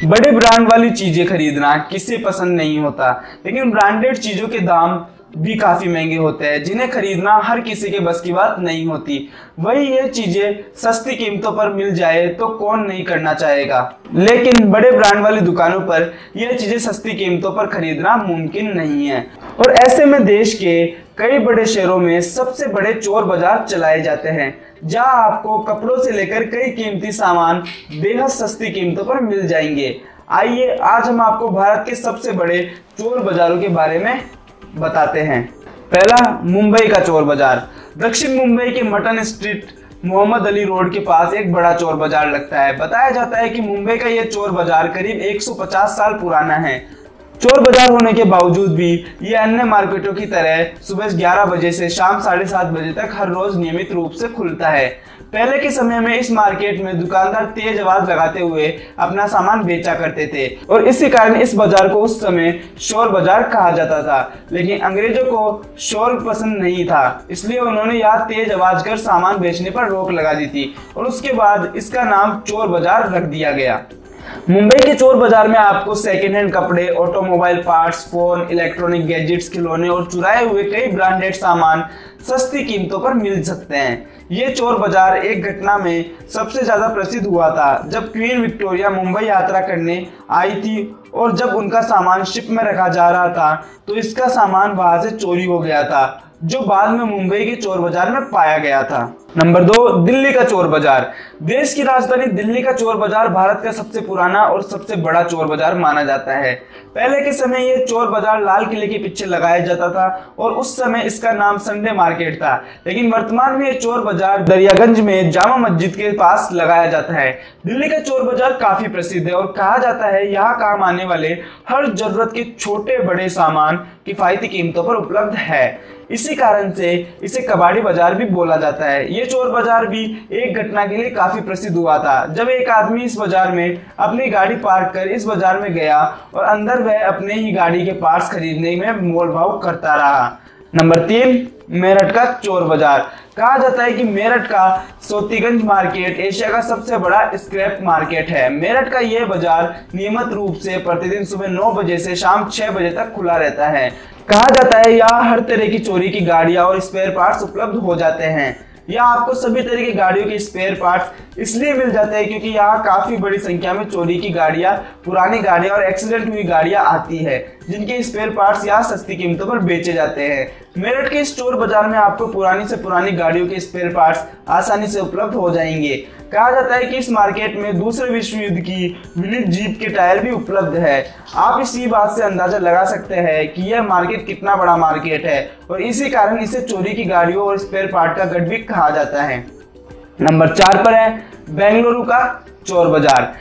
बड़े ब्रांड वाली चीजें खरीदना किसे पसंद नहीं होता, लेकिन ब्रांडेड चीजों के दाम भी काफी महंगे होते हैं जिन्हें खरीदना हर किसी के बस की बात नहीं होती। वही ये चीजें सस्ती कीमतों पर मिल जाए तो कौन नहीं करना चाहेगा, लेकिन बड़े ब्रांड वाली दुकानों पर यह चीजें सस्ती कीमतों पर खरीदना मुमकिन नहीं है। और ऐसे में देश के कई बड़े शहरों में सबसे बड़े चोर बाजार चलाए जाते हैं, जहां आपको कपड़ों से लेकर कई कीमती सामान बेहद सस्ती कीमतों पर मिल जाएंगे। आइए आज हम आपको भारत के सबसे बड़े चोर बाजारों के बारे में बताते हैं। पहला, मुंबई का चोर बाजार। दक्षिण मुंबई के mutton street Mohammed Ali road के पास एक बड़ा चोर बाजार लगता है। बताया जाता है कि मुंबई का यह चोर बाजार करीब 150 साल पुराना है। चोर बाजार होने के बावजूद भी ये अन्य मार्केटों की तरह सुबह 11 बजे से शाम 7:30 बजे तक हर रोज नियमित रूप से खुलता है। पहले के समय में इस मार्केट में दुकानदार तेज आवाज लगाते हुए अपना सामान बेचा करते थे और इसी कारण इस बाजार को उस समय शोर बाजार कहा जाता था। लेकिन अंग्रेजों को शोर पसंद नहीं था, इसलिए उन्होंने यहाँ तेज आवाज कर सामान बेचने पर रोक लगा दी थी और उसके बाद इसका नाम चोर बाजार रख दिया गया। मुंबई के चोर बाजार में आपको सेकेंड हैंड कपड़े, automobile parts, phone, electronic gadgets, खिलौने और चुराए हुए कई ब्रांडेड सामान सस्ती कीमतों पर मिल सकते हैं। ये चोर बाजार एक घटना में सबसे ज्यादा प्रसिद्ध हुआ था जब क्वीन विक्टोरिया मुंबई यात्रा करने आई थी और जब उनका सामान शिप में रखा जा रहा था तो इसका सामान वहां से चोरी हो गया था, जो बाद में मुंबई के चोर बाजार में पाया गया था। नंबर 2, दिल्ली का चोर बाजार। देश की राजधानी दिल्ली का चोर बाजार भारत का सबसे पुराना और सबसे बड़ा चोर बाजार माना जाता है। पहले के समय ये चोर बाजार लाल किले के पीछे लगाया जाता था और उस समय इसका नाम संडे मार्केट था, लेकिन वर्तमान में ये चोर बाजार दरियागंज में जामा मस्जिद के पास लगाया जाता है। दिल्ली का चोर बाजार काफी प्रसिद्ध है और कहा जाता है यहाँ काम आने वाले हर जरूरत के छोटे बड़े सामान किफायती कीमतों पर उपलब्ध है। इसी कारण से इसे कबाड़ी बाजार भी बोला जाता है। ये चोर बाजार भी एक घटना के लिए काफी प्रसिद्ध हुआ था जब एक आदमी इस बाजार में अपनी गाड़ी पार्क कर इस बाजार में गया और अंदर वह अपने ही गाड़ी के पार्ट्स खरीदने में मोल भाव करता रहा। नंबर 3, मेरठ का चोर बाजार। कहा जाता है कि मेरठ का सोतीगंज मार्केट एशिया का सबसे बड़ा स्क्रैप मार्केट है। मेरठ का यह बाजार नियमित रूप से प्रतिदिन सुबह 9 बजे से शाम 6 बजे तक खुला रहता है। कहा जाता है यहाँ हर तरह की चोरी की गाड़ियां और स्पेयर पार्ट्स उपलब्ध हो जाते हैं। यहाँ आपको सभी तरह की गाड़ियों के स्पेयर पार्ट्स इसलिए मिल जाते हैं क्योंकि यहाँ काफी बड़ी संख्या में चोरी की गाड़ियां, पुरानी गाड़ियां और एक्सीडेंट हुई गाड़ियां आती है, जिनके स्पेयर पार्ट्स यहाँ सस्ती कीमतों पर बेचे जाते हैं। मेरठ के स्टोर बाजार में आपको पुरानी से पुरानी गाड़ियों के स्पेयर पार्ट्स आसानी से उपलब्ध हो जाएंगे। कहा जाता है कि इस मार्केट में दूसरे विश्व युद्ध की विनित जीप के टायर भी उपलब्ध है। आप इसी बात से अंदाजा लगा सकते हैं कि यह मार्केट कितना बड़ा मार्केट है और इसी कारण इसे चोरी की गाड़ियों और स्पेयर पार्ट का गढ़ भी कहा जाता है। नंबर 4 पर है बेंगलुरु का चोर बाजार।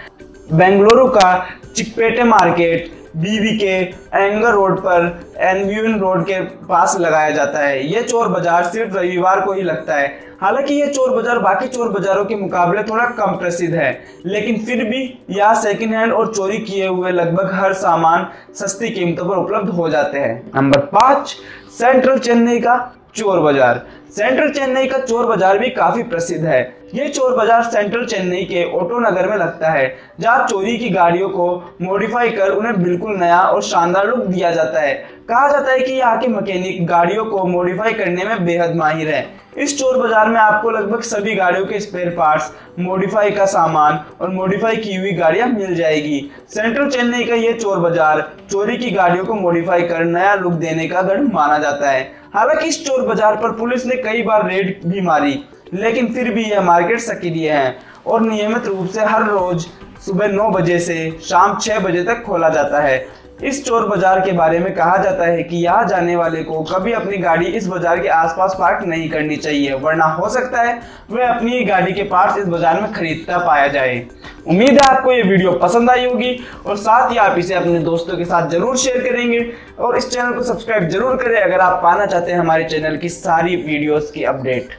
बेंगलुरु का Chickpete market BVK anger road पर एनवीएन रोड के पास लगाया जाता है। यह चोर बाजार सिर्फ रविवार को ही लगता है। हालांकि यह चोर बाजार बाकी चोर बाजारों के मुकाबले थोड़ा कम प्रसिद्ध है, लेकिन फिर भी यहाँ सेकंड हैंड और चोरी किए हुए लगभग हर सामान सस्ती कीमतों पर उपलब्ध हो जाते हैं। नंबर 5, सेंट्रल चेन्नई का चोर बाजार। सेंट्रल चेन्नई का चोर बाजार भी काफी प्रसिद्ध है। ये चोर बाजार सेंट्रल चेन्नई के ऑटो नगर में लगता है, जहां चोरी की गाड़ियों को मॉडिफाई कर उन्हें बिल्कुल नया और शानदार लुक दिया जाता है। कहा जाता है कि यहाँ के मैकेनिक गाड़ियों को मॉडिफाई करने में बेहद माहिर है। इस चोर बाजार में आपको लगभग सभी गाड़ियों के स्पेयर पार्ट्स, मॉडिफाई का सामान और मॉडिफाई की हुई गाड़ियां मिल जाएगी। सेंट्रल चेन्नई का ये चोर बाजार चोरी की गाड़ियों को मॉडिफाई कर नया लुक देने का गढ़ माना जाता है। हालांकि इस चोर बाजार पर पुलिस ने कई बार रेड भी मारी, लेकिन फिर भी यह मार्केट सक्रिय है और नियमित रूप से हर रोज सुबह 9 बजे से शाम 6 बजे तक खोला जाता है। इस चोर बाजार के बारे में कहा जाता है कि यहाँ जाने वाले को कभी अपनी गाड़ी इस बाजार के आसपास पार्क नहीं करनी चाहिए, वरना हो सकता है वह अपनी गाड़ी के पार्ट्स इस बाजार में खरीदता पाया जाए। उम्मीद है आपको ये वीडियो पसंद आई होगी और साथ ही आप इसे अपने दोस्तों के साथ जरूर शेयर करेंगे और इस चैनल को सब्सक्राइब जरूर करें अगर आप पाना चाहते हैं हमारे चैनल की सारी वीडियोस की अपडेट।